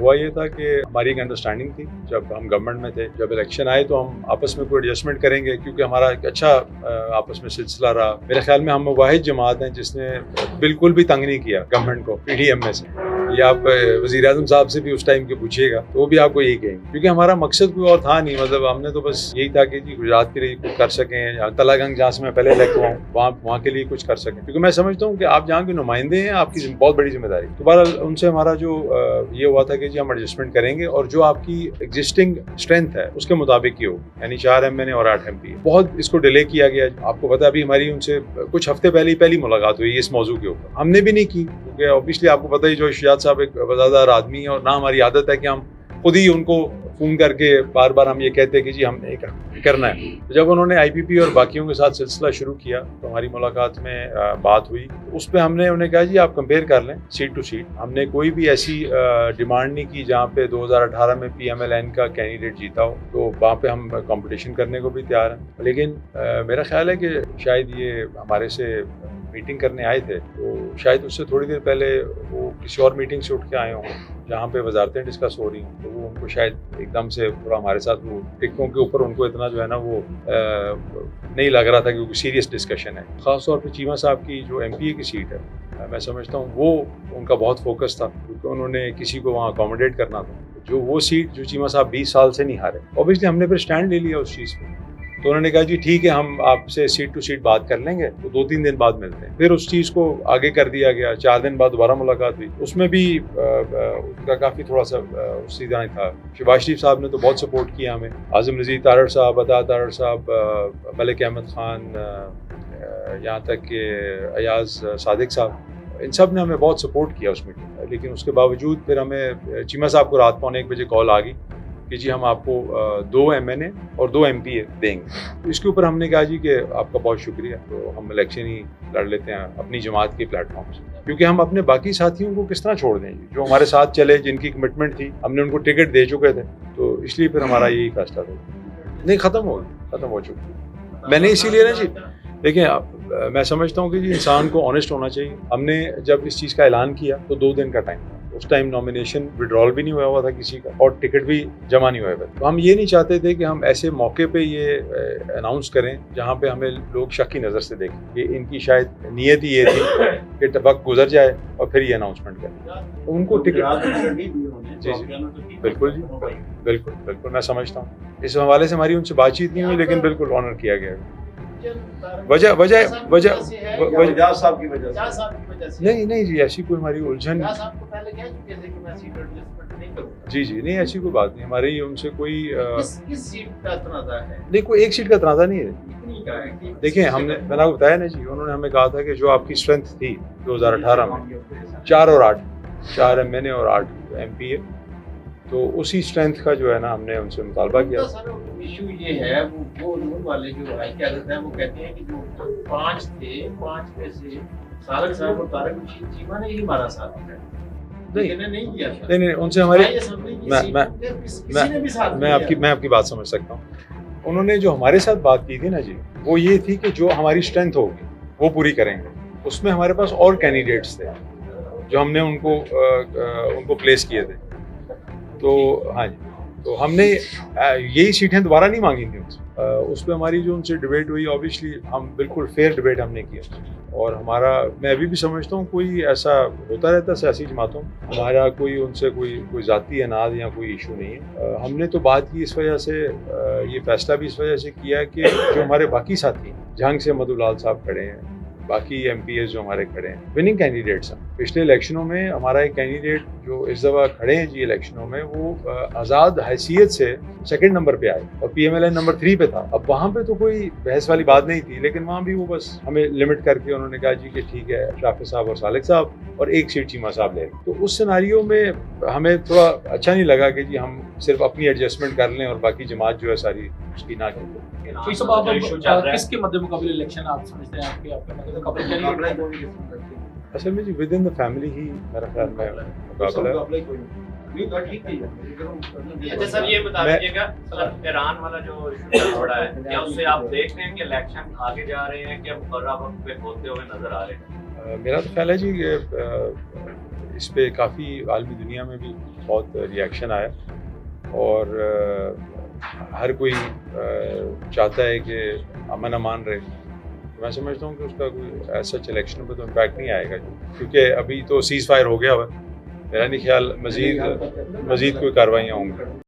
ہوا یہ تھا کہ ہماری ایک انڈرسٹینڈنگ تھی جب ہم گورنمنٹ میں تھے، جب الیکشن آئے تو ہم آپس میں کوئی ایڈجسٹمنٹ کریں گے، کیونکہ ہمارا ایک اچھا آپس میں سلسلہ رہا. میرے خیال میں ہم واحد جماعت ہیں جس نے بالکل بھی تنگ نہیں کیا گورنمنٹ کو پی ڈی ایم میں سے. یہ آپ وزیر اعظم صاحب سے بھی اس ٹائم کے پوچھیے گا تو وہ بھی آپ کو یہی کہیں گے، کیونکہ ہمارا مقصد کوئی اور تھا نہیں. مطلب ہم نے تو بس یہی تھا کہ جی گجرات کے لیے کچھ کر سکیں، یا تلا گنج جہاں سے میں پہلے الیکٹ ہوا ہوں وہاں کے لیے کچھ کر سکیں، کیونکہ میں سمجھتا ہوں کہ آپ جہاں کے نمائندے ہیں آپ کی بہت بڑی ذمہ داری. تو بہرحال ان سے ہمارا جو یہ ہوا تھا کہ جی ہم ایڈجسٹمنٹ کریں گے اور جو آپ کی ایگزسٹنگ اسٹرینتھ ہے اس کے مطابق ہی ہو، یعنی 4 MNA اور 8 MP. بہت اس کو ڈیلے کیا گیا. آپ کو پتا ابھی ہماری ان سے کچھ ہفتے پہلی ملاقات ہوئی اس موضوع کے اوپر. ہم نے بھی نہیں کی کیونکہ اوبیسلی آپ کو پتا ہی جو شجاعت صاحب ایک وفادار آدمی ہے، اور نہ ہماری عادت ہے کہ ہم خود ہی ان کو فون کر کے بار بار ہم یہ کہتے ہیں کہ جی ہم نے کرنا ہے. جب انہوں نے IPP اور باقیوں کے ساتھ سلسلہ شروع کیا تو ہماری ملاقات میں بات ہوئی. اس پہ ہم نے انہیں کہا جی آپ کمپیئر کر لیں سیٹ ٹو سیٹ. ہم نے کوئی بھی ایسی ڈیمانڈ نہیں کی جہاں پہ 2018 میں PMLN کا کینڈیڈیٹ جیتا ہو، تو وہاں پہ ہم کمپٹیشن کرنے کو بھی تیار ہیں. لیکن میرا خیال ہے کہ شاید یہ ہمارے سے میٹنگ کرنے آئے تھے تو شاید اس سے تھوڑی دیر پہلے وہ کسی اور میٹنگ سے اٹھ کے آئے ہوں جہاں پہ وزارتیں ڈسکس ہو رہی ہیں، تو وہ ان کو شاید ایک دم سے پورا ہمارے ساتھ وہ ٹکٹوں کے اوپر ان کو اتنا جو ہے نا وہ نہیں لگ رہا تھا کہ کوئی سیریس ڈسکشن ہے. خاص طور پہ چیمہ صاحب کی جو MPA کی سیٹ ہے، میں سمجھتا ہوں وہ ان کا بہت فوکس تھا، کیونکہ انہوں نے کسی کو وہاں اکوموڈیٹ کرنا تھا. جو وہ سیٹ جو چیمہ صاحب 20 سال سے نہیں ہارے، اوبیسلی ہم نے پھر اسٹینڈ لے لیا اس چیز پہ. تو انہوں نے کہا جی ٹھیک ہے ہم آپ سے سیٹ ٹو سیٹ بات کر لیں گے، تو 2-3 دن بعد ملتے ہیں. پھر اس چیز کو آگے کر دیا گیا. 4 دن بعد دوبارہ ملاقات ہوئی. اس میں بھی اس کا کافی تھوڑا سا اسی طرح تھا. شہباز شریف صاحب نے تو بہت سپورٹ کیا ہمیں، اعظم رضی تارڑ صاحب، عطا تارڑ صاحب، ملک احمد خان، یہاں تک کہ ایاز صادق صاحب، ان سب نے ہمیں بہت سپورٹ کیا اس میٹنگ میں. لیکن اس کے باوجود پھر ہمیں چیمہ صاحب کو رات 1:15 بجے کال آ گئی کہ جی ہم آپ کو 2 MNA اور 2 MPA دیں گے. اس کے اوپر ہم نے کہا جی کہ آپ کا بہت شکریہ، تو ہم الیکشن ہی لڑ لیتے ہیں اپنی جماعت کے پلیٹ فارم سے، کیونکہ ہم اپنے باقی ساتھیوں کو کس طرح چھوڑ دیں گے جو ہمارے ساتھ چلے، جن کی کمٹمنٹ تھی. ہم نے ان کو ٹکٹ دے چکے تھے، تو اس لیے پھر ہمارا یہی فیصلہ تھا. نہیں ختم ہو چکا. میں نے اسی لیے نا جی دیکھیں میں سمجھتا ہوں کہ جی انسان کو آنیسٹ ہونا چاہیے. ہم نے جب اس چیز کا اعلان کیا تو 2 دن کا ٹائم تھا. اس ٹائم نامینیشن وڈرال بھی نہیں ہوا تھا کسی کا، اور ٹکٹ بھی جمع نہیں ہوئے تھے. تو ہم یہ نہیں چاہتے تھے کہ ہم ایسے موقع پہ یہ اناؤنس کریں جہاں پہ ہمیں لوگ شک کی نظر سے دیکھیں کہ ان کی شاید نیت ہی یہ تھی کہ وقت گزر جائے اور پھر یہ اناؤنسمنٹ کریں. ان کو ٹکٹ جی بالکل جی بالکل میں سمجھتا ہوں. اس حوالے سے ہماری ان سے بات چیت نہیں ہوئی، لیکن بالکل آنر کیا گیا. وجہ نہیں جی ایسی کوئی ہماری الجھن جی نہیں ایسی کوئی بات نہیں ہماری ان سے کوئی نہیں. کوئی ایک سیٹ کا تنازع نہیں ہے. دیکھیں ہم نے میں نے آپ کو بتایا نا جی، انہوں نے ہمیں کہا تھا کہ جو آپ کی اسٹرینتھ تھی 2018 میں 4 اور 8 4 MNA اور 8 MPA، تو اسی اسٹرینتھ کا جو ہے نا ہم نے ان سے مطالبہ کیا. ایشو یہ ہے وہ نون والے جو ہائی قیادت ہیں وہ کہتے ہیں کہ جو 5 تھے 5 میں سے سالک صاحب اور طارق چیمہ نے ہی ہمارا ساتھ دیا. نہیں ان سے ہماری میں آپ کی بات سمجھ سکتا ہوں. انہوں نے جو ہمارے ساتھ بات کی تھی نا جی، وہ یہ تھی کہ جو ہماری اسٹرینتھ ہوگی وہ پوری کریں گے. اس میں ہمارے پاس اور کینڈیڈیٹس تھے جو ہم نے ان کو پلیس کیے تھے. تو ہاں جی، تو ہم نے یہی سیٹیں دوبارہ نہیں مانگی تھیں. اس پہ ہماری جو ان سے ڈبیٹ ہوئی، اوبیسلی ہم بالکل فیئر ڈبیٹ ہم نے کیا. اور ہمارا میں ابھی بھی سمجھتا ہوں کوئی ایسا ہوتا رہتا ہے سیاسی جماعتوں، ہمارا کوئی ان سے کوئی ذاتی اناد یا کوئی ایشو نہیں ہے. ہم نے تو بات کی اس وجہ سے، یہ فیصلہ بھی اس وجہ سے کیا کہ جو ہمارے باقی ساتھی ہیں، جھنگ سے مدھولال صاحب کھڑے ہیں، باقی MPAs جو ہمارے کھڑے ہیں وننگ کینڈیڈیٹس ہیں. پچھلے الیکشنوں میں ہمارا ایک کینڈیڈیٹ جو اس دفعہ کھڑے ہیں جی الیکشنوں میں، وہ آزاد حیثیت سے 2nd نمبر پہ آئے اور PMLN نمبر 3 پہ تھا. اب وہاں پہ تو کوئی بحث والی بات نہیں تھی، لیکن وہاں بھی وہ بس ہمیں لمٹ کر کے انہوں نے کہا جی کہ ٹھیک ہے شافی صاحب اور سالک صاحب اور 1 سیٹ چیمہ صاحب لے. تو اس سیناریو میں ہمیں تھوڑا اچھا نہیں لگا کہ جی ہم صرف اپنی ایڈجسٹمنٹ کر لیں اور باقی جماعت جو ہے ساری اس کی نہ کریں. کس کے مد مقابل الیکشن آپ سمجھتے ہیں؟ آپ کے مد مقابل اصل میں جی ود ان دا فیملی ہی میرا خیال میں مقابلہ ہے. اچھا سر یہ بتا دیجیے گا ایران والا جو ایشو بڑا ہے، کیا اس سے آپ دیکھ رہے ہیں کہ الیکشن آگے جا رہے ہیں کہ مقررہ وقت پہ ہوتے ہوئے نظر آ رہے ہیں؟ میرا تو خیال ہے جی اس پہ کافی عالمی دنیا میں بھی بہت ریئیکشن آیا اور ہر کوئی چاہتا ہے کہ امن امان رہے. میں سمجھتا ہوں کہ اس کا کوئی ایسا الیکشن پہ تو امپیکٹ نہیں آئے گا کیونکہ ابھی تو سیز فائر ہو گیا ہوا. میرا نہیں خیال مزید کوئی کاروائیاں ہوں گی.